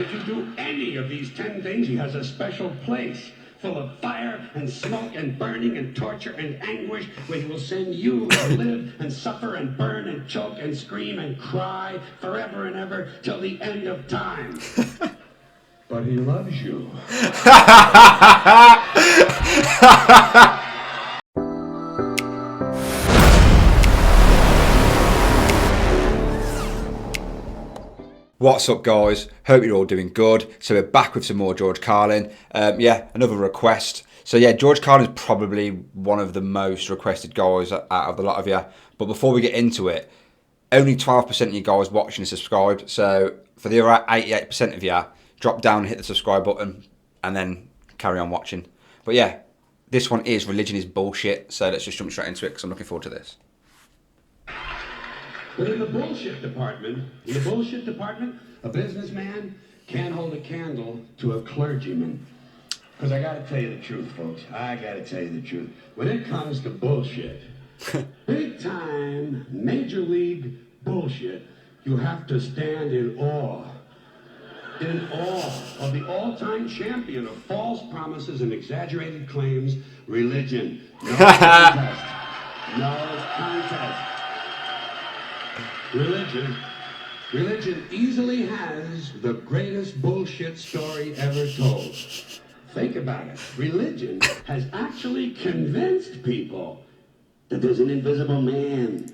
If you do any of these 10 things, he has a special place full of fire and smoke and burning and torture and anguish, where he will send you to live and suffer and burn and choke and scream and cry forever and ever till the end of time. But he loves you. What's up, guys? Hope you're all doing good. So we're back with some more George Carlin. Another request. So yeah, George Carlin is probably one of the most requested guys out of the lot of you. But before we get into it, only 12% of you guys watching are subscribed. So for the other 88% of you, drop down, hit the subscribe button, and then carry on watching. But yeah, this one is Religion is Bullshit. So let's just jump straight into it because I'm looking forward to this. But in the bullshit department, a businessman can't hold a candle to a clergyman. Because I got to tell you the truth, folks. I got to tell you the truth. When it comes to bullshit, big time, major league bullshit, you have to stand in awe. In awe of the all-time champion of false promises and exaggerated claims, religion. No contest. No contest. Religion easily has the greatest bullshit story ever told. Think about it. Religion has actually convinced people that there's an invisible man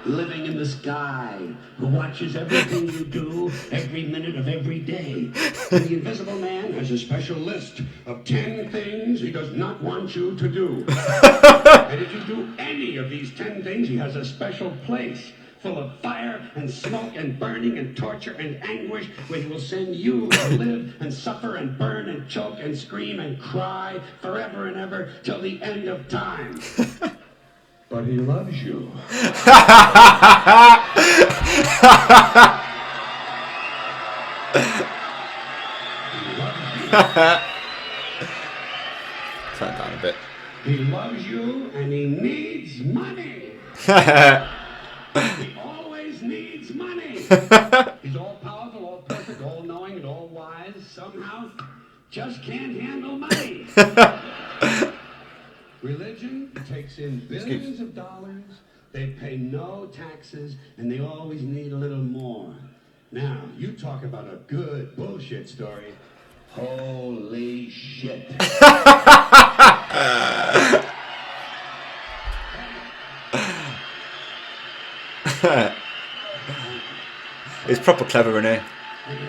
living in the sky who watches everything you do every minute of every day. And the invisible man has a special list of 10 things he does not want you to do. And if you do any of these 10 things, he has a special place full of fire and smoke and burning and torture and anguish, where he will send you to live and suffer and burn and choke and scream and cry forever and ever till the end of time. But he loves you. Turn down a bit. He loves you and he needs money. He always needs money. He's all powerful, all perfect, all knowing, and all wise. Somehow, just can't handle money. Religion takes in billions of dollars. They pay no taxes, and they always need a little more. Now, you talk about a good bullshit story. Holy shit. It's proper clever, isn't it? Thank you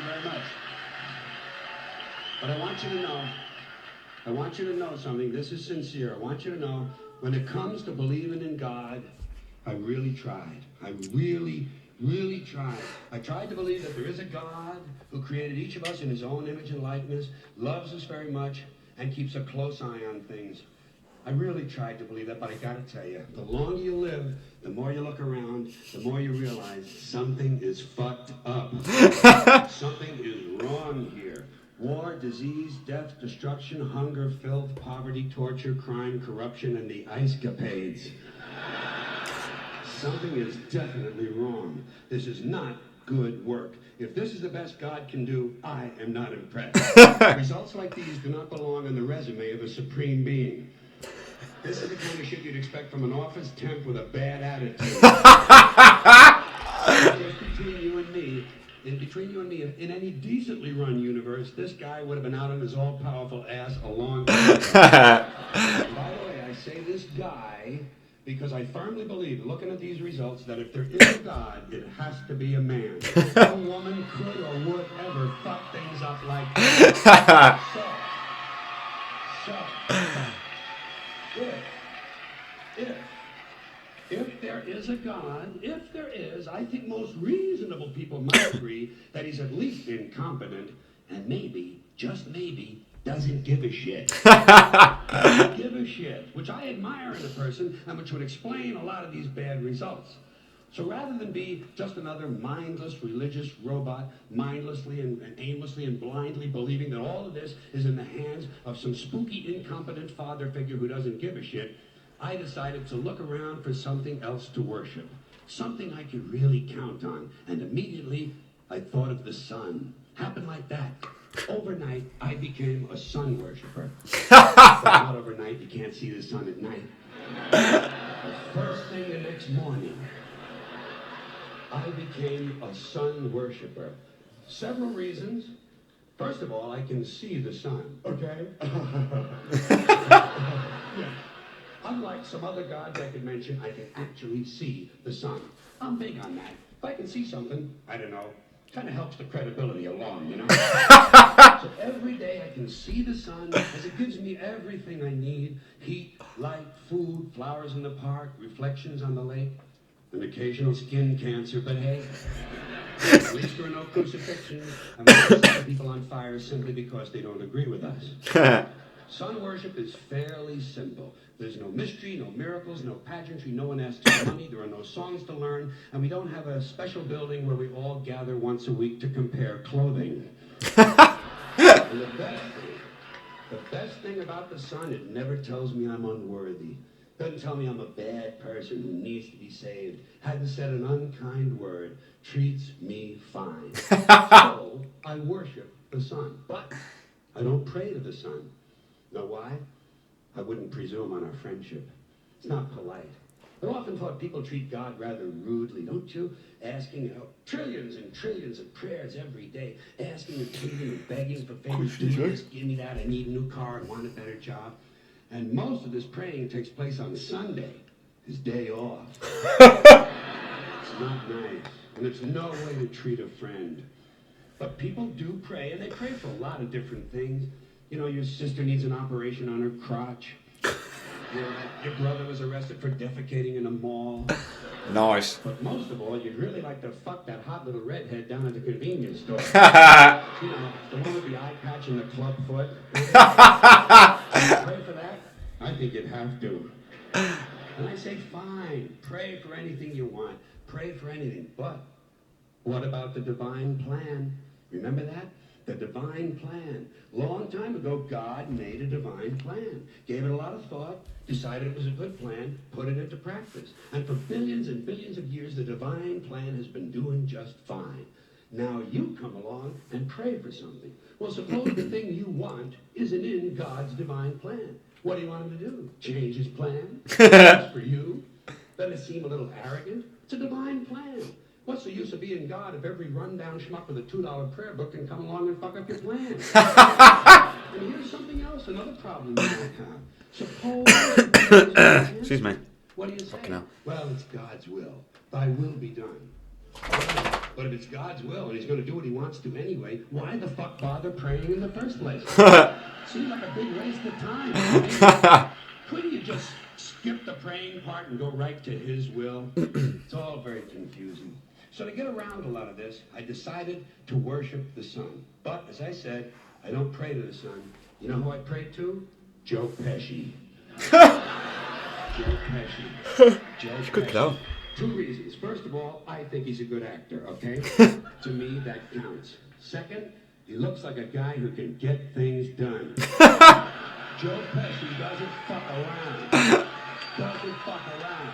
very much. But I want you to know something. This is sincere. I want you to know, when it comes to believing in God, I really tried. I really tried. I tried to believe that there is a God who created each of us in his own image and likeness, loves us very much, and keeps a close eye on things. I really tried to believe that, but I gotta tell you, the longer you live, the more you look around, the more you realize something is fucked up. Something is wrong here. War, disease, death, destruction, hunger, filth, poverty, torture, crime, corruption, and the ice capades. Something is definitely wrong. This is not good work. If this is the best God can do, I am not impressed. Results like these do not belong on the resume of a supreme being. This is the kind of shit you'd expect from an office temp with a bad attitude. Just between you and me, in any decently run universe, this guy would have been out on his all-powerful ass a long time ago. By the way, I say this guy because I firmly believe, looking at these results, that if there is a God, it has to be a man. No woman could or would ever fuck things up like that. If there is a God, I think most reasonable people might agree that he's at least incompetent and maybe, just maybe, doesn't give a shit. Doesn't give a shit, which I admire in a person and which would explain a lot of these bad results. So rather than be just another mindless religious robot, mindlessly and aimlessly and blindly believing that all of this is in the hands of some spooky, incompetent father figure who doesn't give a shit, I decided to look around for something else to worship. Something I could really count on. And immediately, I thought of the sun. Happened like that. Overnight, I became a sun worshiper. But not overnight, you can't see the sun at night. The first thing the next morning, I became a sun worshiper. Several reasons. First of all, I can see the sun, okay? Yeah. Unlike some other gods I could mention, I can actually see the sun. I'm big on that. If I can see something, I don't know, kind of helps the credibility along, you know? So every day I can see the sun as it gives me everything I need. Heat, light, food, flowers in the park, reflections on the lake, an occasional skin cancer, but hey, at least there are no crucifixions, and we don't set people on fire simply because they don't agree with us. Sun worship is fairly simple. There's no mystery, no miracles, no pageantry, no one asks for money, there are no songs to learn, and we don't have a special building where we all gather once a week to compare clothing. And the best thing about the sun, it never tells me I'm unworthy. Doesn't tell me I'm a bad person who needs to be saved. Hadn't said an unkind word. Treats me fine. So I worship the sun. But I don't pray to the sun. Know why? I wouldn't presume on our friendship. It's not polite. I've often thought people treat God rather rudely, don't you? Asking trillions and trillions of prayers every day. Asking and pleading and begging for favors. Do this, give me that, I need a new car, I want a better job. And most of this praying takes place on Sunday, his day off. It's not nice, and it's no way to treat a friend. But people do pray, and they pray for a lot of different things. You know, your sister needs an operation on her crotch. Your brother was arrested for defecating in a mall. Nice. But most of all, you'd really like to fuck that hot little redhead down at the convenience store. You know, the one with the eye patch and the club foot. Pray for that? I think you'd have to. And I say, fine, pray for anything you want. Pray for anything. But what about the divine plan? Remember that? The divine plan. Long time ago, God made a divine plan. Gave it a lot of thought, decided it was a good plan, put it into practice. And for billions and billions of years, the divine plan has been doing just fine. Now you come along and pray for something. Well, suppose the thing you want isn't in God's divine plan. What do you want him to do? Change his plan? Just for you? Doesn't it seem a little arrogant? It's a divine plan. What's the use of being God if every rundown schmuck with a $2 prayer book can come along and fuck up your plan? And here's something else, another problem you might have. Suppose... Excuse me. What do you say? Fucking hell. Well, it's God's will. Thy will be done. But if it's God's will and he's going to do what he wants to anyway, why the fuck bother praying in the first place? Seems like a big waste of time. Right? Couldn't you just skip the praying part and go right to his will? It's all very confusing. So to get around a lot of this, I decided to worship the sun. But, as I said, I don't pray to the sun. You know who I pray to? Joe Pesci. Joe Pesci. Joe Good Pesci. clown. 2 reasons. First of all, I think he's a good actor, okay? To me, that counts. Second, he looks like a guy who can get things done. Joe Pesci doesn't fuck around. Doesn't fuck around.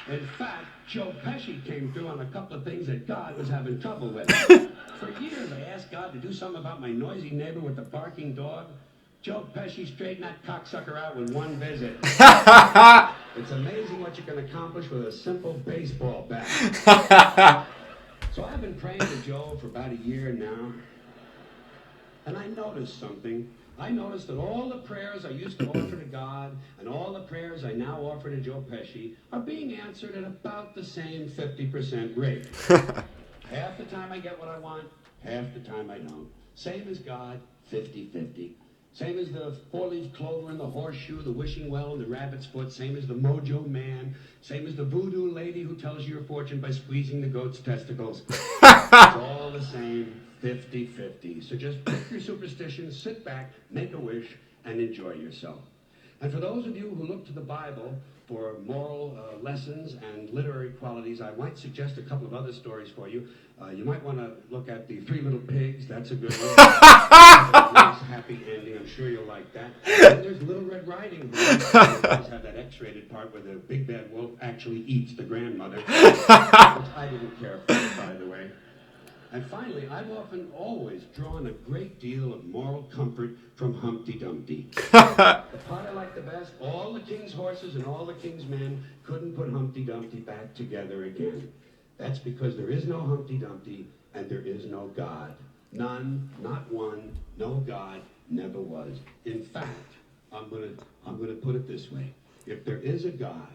In fact, Joe Pesci came through on a couple of things that God was having trouble with. For years, I asked God to do something about my noisy neighbor with the barking dog. Joe Pesci straightened that cocksucker out with one visit. It's amazing what you can accomplish with a simple baseball bat. So I've been praying to Joe for about a year now. And I noticed something. I noticed that all the prayers I used to offer to God and all the prayers I now offer to Joe Pesci are being answered at about the same 50% rate. Half the time I get what I want, half the time I don't. Same as God, 50-50. Same as the four-leaf clover and the horseshoe, the wishing well and the rabbit's foot. Same as the mojo man. Same as the voodoo lady who tells you your fortune by squeezing the goat's testicles. It's all the same, 50-50. So just pick your superstitions, sit back, make a wish, and enjoy yourself. And for those of you who look to the Bible for moral lessons and literary qualities, I might suggest a couple of other stories for you. You might want to look at The Three Little Pigs. That's a good one. Nice, happy ending. I'm sure you'll like that. And there's Little Red Riding Hood. It does have that X-rated part where the big bad wolf actually eats the grandmother, which I didn't care for, by the way. And finally, I've often always drawn a great deal of moral comfort from Humpty Dumpty. The part I like the best, all the king's horses and all the king's men couldn't put Humpty Dumpty back together again. That's because there is no Humpty Dumpty and there is no God. None, not one, no God, never was. In fact, I'm gonna put it this way. If there is a God,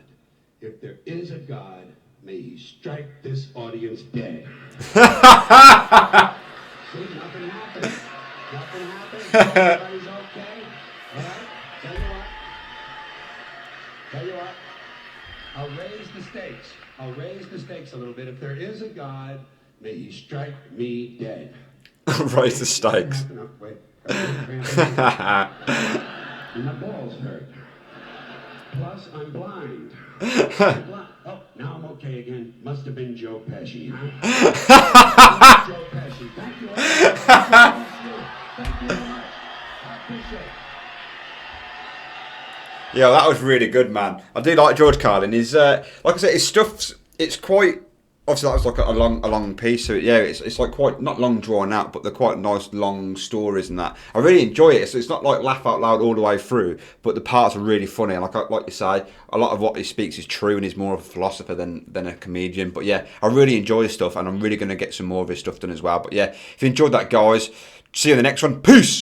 may he strike this audience dead. See, nothing happened. Nothing happened. Everybody's okay. All right? Tell you what. I'll raise the stakes a little bit. If there is a God, may he strike me dead. Raise the stakes. No, wait. And my balls hurt. Plus, I'm blind. Oh, now I'm okay again. Must have been Joe Pesci, huh? Joe Pesci. Thank you all. Thank you very much. I appreciate it. Yeah, that was really good, man. I do like George Carlin. Like I said, his stuff's, it's quite, obviously that was like a long piece, so yeah, it's like quite, not long drawn out, but they're quite nice long stories and that. I really enjoy it. So it's not like laugh out loud all the way through, but the parts are really funny. And like you say, a lot of what he speaks is true, and he's more of a philosopher than a comedian. But yeah, I really enjoy his stuff, and I'm really going to get some more of his stuff done as well. But yeah, if you enjoyed that, guys, see you in the next one. Peace!